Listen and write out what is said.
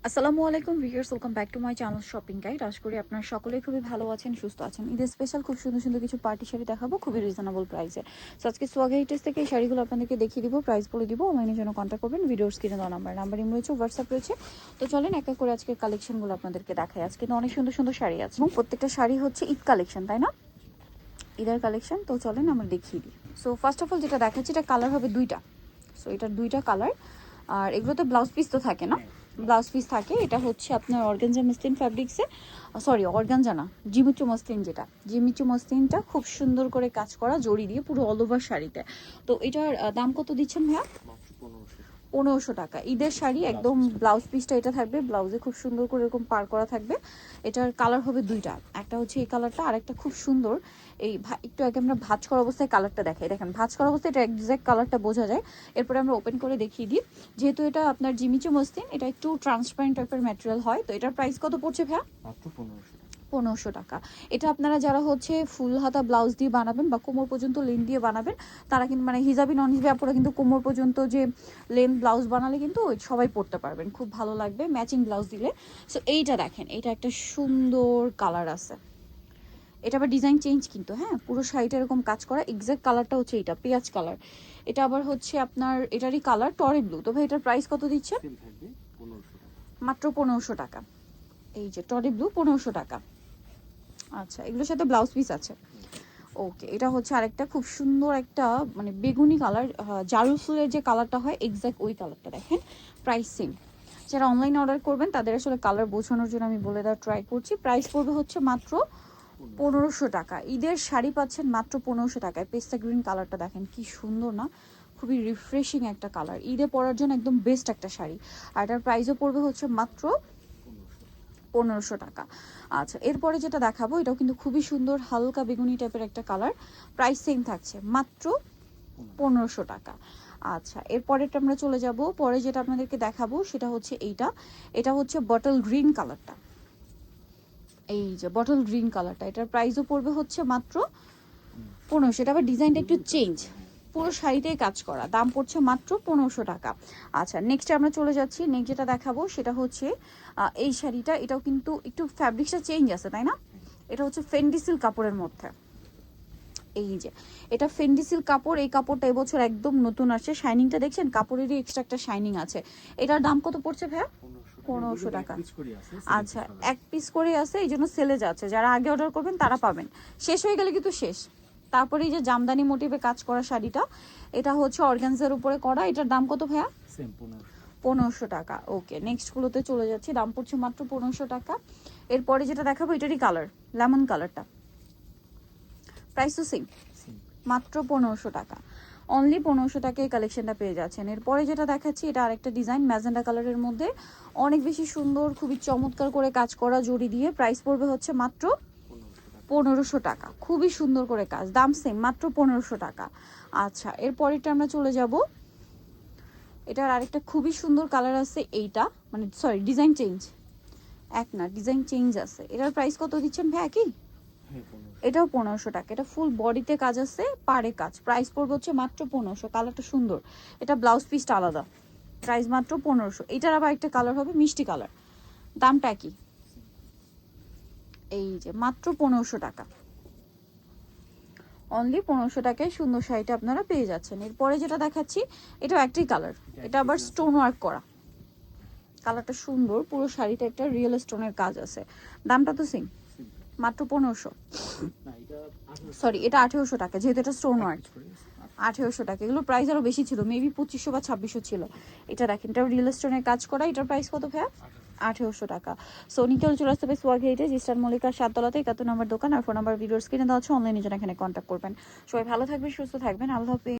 আসসালামু আলাইকুম viewers, welcome back to my channel shopping guide. আশা করি আপনারা সকলেই খুবই ভালো আছেন, সুস্থ আছেন। ঈদের স্পেশাল খুব সুন্দর সুন্দর কিছু পার্টি শাড়ি দেখাবো খুবই রিজনেবল প্রাইসে। সো আজকে সোয়াগা হিটেস থেকে এই শাড়িগুলো আপনাদেরকে দেখিয়ে দিব, প্রাইস বলে দিব। অনলাইনের জন্য কন্ট্যাক্ট করবেন, ভিডিওর স্ক্রিনে দেওয়া নাম্বার ইম রয়েছে, হোয়াটসঅ্যাপ রয়েছে। তো চলেন এক এক করে আজকে কালেকশনগুলো আপনাদেরকে দেখাই। আজকে তো অনেক সুন্দর সুন্দর শাড়ি আছে এবং প্রত্যেকটা শাড়ি হচ্ছে ঈদ কালেকশন, তাই না? ঈদের কালেকশন। তো চলেন আমরা দেখিয়ে দিই। সো ফার্স্ট অফ অল যেটা দেখাচ্ছি, এটা কালার হবে দুইটা। সো এটার দুইটা কালার, আর এগুলোতে ব্লাউজ পিস তো থাকে না, ব্লাউজ পিস থাকে। এটা হচ্ছে আপনার অর্গানজা মসলিন ফ্যাব্রিক্সে, সরি অর্গানজা না, জিমিচু মসলিন। যেটা জিমিচু মসলিনটা খুব সুন্দর করে কাজ করা জড়ি দিয়ে পুরো অল ওভার শাড়িতে। তো এটার দাম কত দিচ্ছেন ভাইয়া? 1500 টাকা। ঈদের শাড়ি একদম। ব্লাউজ পিসটা এটা থাকবে, ব্লাউজে খুব সুন্দর করে এরকম পার করা থাকবে। এটার কালার হবে দুইটা, একটা হচ্ছে এই কালারটা, আর একটা খুব সুন্দর এই একটু আগে আমরা ভাঁজ করা অবস্থায় কালারটা দেখাই। দেখেন ভাঁজ করা অবস্থায় এটা এক্স্যাক্ট কালারটা বোঝা যায়। এরপরে আমরা ওপেন করে দেখিয়ে দিই। যেহেতু এটা আপনার জিমিচু মসলিন, এটা একটু ট্রান্সপারেন্ট টাইপের ম্যাটেরিয়াল হয়। তো এটার প্রাইস কত পড়ছে ভাইয়া? মাত্র 1500 টাকা। এটা আপনারা যারা হচ্ছে ফুল হাতা ব্লাউজ দিয়ে বানাবেন বা কোমর পর্যন্ত লেন দিয়ে বানাবেন, তারা কিন্তু মানে হিজাবি নন হিজাবি আপনারা কিন্তু কোমর পর্যন্ত যে লেন ব্লাউজ বানালে কিন্তু সবাই পরতে পারবেন, খুব ভালো লাগবে ম্যাচিং ব্লাউজ দিলে। সো এইটা দেখেন, এটা একটা সুন্দর কালার আছে। এটা আবার ডিজাইন চেঞ্জ কিন্তু, হ্যাঁ, পুরো শাড়িটা এরকম কাজ করা। এক্সাক্ট কালারটা হচ্ছে এটা পেঁয়াজ কালার। এটা আবার হচ্ছে আপনার এটারই কালার টরি ব্লু। তো ভাই এটার প্রাইস কত দিচ্ছে? মাত্র 1500 টাকা। এই যে টরি ব্লু, 1500 টাকা। আচ্ছা, এগুলোর সাথে ব্লাউজ পিস আছে। ওকে, এটা হচ্ছে আরেকটা খুব সুন্দর একটা মানে বেগুনি কালার, জারু ফুলের যে কালারটা হয় এক্স্যাক্ট ওই কালারটা। দেখেন প্রাইস সেম। যারা অনলাইনে অর্ডার করবেন তাদের আসলে কালার বোঝানোর জন্য আমি বলে দেওয়ার ট্রাই করছি। প্রাইস পড়বে হচ্ছে মাত্র 1500 টাকা। ঈদের শাড়ি পাচ্ছেন মাত্র 1500 টাকায়। পেস্তা গ্রিন কালারটা দেখেন কি সুন্দর না, খুবই রিফ্রেশিং একটা কালার। ঈদে পরার জন্য একদম বেস্ট একটা শাড়ি। আর এটার প্রাইসও পড়বে হচ্ছে মাত্র 1500 টাকা। আচ্ছা, এরপরে যেটা দেখাবো এটাও কিন্তু খুবই সুন্দর, হালকা বেগুনি টাইপের একটা কালার। প্রাইস সেম থাকছে মাত্র 1500 টাকা। আচ্ছা, এরপরেটা আমরা চলে যাব। পরে যেটা আপনাদেরকে দেখাবো সেটা হচ্ছে এইটা। এটা হচ্ছে বটল গ্রিন কালারটা। এই যে বটল গ্রিন কালারটা, এটার প্রাইসও পড়বে হচ্ছে মাত্র 1500। এটা আবার ডিজাইনটা একটু চেঞ্জ, পুরো শাড়িটাই কাজ করা। দাম পড়ছে মাত্র 1500 টাকা। আচ্ছা, নেক্সট আমরা চলে যাচ্ছি। নেক্সট যেটা দেখাবো সেটা হচ্ছে এই শাড়িটা। এটাও কিন্তু একটু ফ্যাব্রিক্সটা চেঞ্জ আছে, তাই না? এটা হচ্ছে ফেন্ডি সিল্ক কাপড়ের মধ্যে। এই যে এটা ফেন্ডি সিল্ক কাপড়। এই কাপড়টা এবছর একদম নতুন আসছে। শাইনিংটা দেখছেন, কাপড়েরই এক্সট্রা একটা শাইনিং আছে। এটার দাম কত পড়ছে ভাইয়া? 1500 টাকা। আচ্ছা, এক পিস করে আছে, এই জন্য সেলে যাচ্ছে। যারা আগে অর্ডার করবেন তারা পাবেন, শেষ হয়ে গেলে কিন্তু শেষ। তারপরে এই যে জামদানি মোটিভে কাজ করা শাড়িটা, এটা হচ্ছে অর্গানজার উপরে করা। এটার দাম কত ভাইয়া? 1500 টাকা। ওকে, নেক্সট গুলোতে চলে যাচ্ছি। দাম পড়ছে মাত্র 1500 টাকা। এরপরে যেটা দেখাবো এটারই কালার লেমন কালারটা, প্রাইসও সেম, মাত্র 1500 টাকা। অনলি 1500 টাকায় কালেকশনটা পেয়ে যাচ্ছেন। এরপরে যেটা দেখাচ্ছি এটা আরেকটা ডিজাইন ম্যাজেন্ডা কালারের মধ্যে, অনেক বেশি সুন্দর, খুবই চমৎকার করে কাজ করা জড়ি দিয়ে। প্রাইস পড়বে হচ্ছে মাত্র 1500 টাকা। খুবই সুন্দর করে কাজ, দাম সেম, মাত্র 1500 টাকা। আচ্ছা, এরপরেরটা আমরা চলে যাব। এটার আরেকটা খুবই সুন্দর কালার আছে। এইটা মানে সরি ডিজাইন চেঞ্জ, এক না ডিজাইন চেঞ্জ আছে। এটার প্রাইস কত দিচ্ছেন ভাই? একই, এটাও 1500 টাকা। এটা ফুল বডিতে কাজ আছে, পাড়ে কাজ। প্রাইস পড়বে হচ্ছে মাত্র 1500। কালারটা সুন্দর, এটা ব্লাউজ পিসটা আলাদা। প্রাইস মাত্র 1500। এটার আবার একটা কালার হবে মিষ্টি কালার, দামটা একই। এই যে মাত্র 1500 টাকা। অনলি 1500 টাকায় সুন্দর শাড়িটা আপনারা পেয়ে যাচ্ছেন। এরপরে যেটা দেখাচ্ছি এটাও একটাই কালার, এটা আবার স্টোন ওয়ার্ক করা। কালারটা সুন্দর, পুরো শাড়িতে একটা রিয়েল স্টোনের কাজ আছে। দামটা তো সেম, মাত্র 1500। সরি, এটা 1800 টাকা, যেহেতু এটা স্টোন ওয়ার্ক। 1800 টাকা। এগুলো প্রাইস আরো বেশি ছিল, মেবি 2500 বা 2600 ছিল। এটা দেখেন, এটা রিয়েল স্টোনের কাজ করা। এটার প্রাইস কত ভাইয়া? 1800 টাকা। সো নিকেল চলে আসতে হবে সোয়াগ হেরিটেজ, ইস্টার্ন মল্লিকার 7তলাতে 71 নম্বর দোকান। আর ফোন নাম্বার ভিডিওর স্ক্রিনে দেওয়া আছে, অনলাইনে জন্য এখানে কন্ট্যাক্ট করবেন। সবাই ভালো থাকবেন, সুস্থ থাকবেন, আল্লাহ হাফেজ।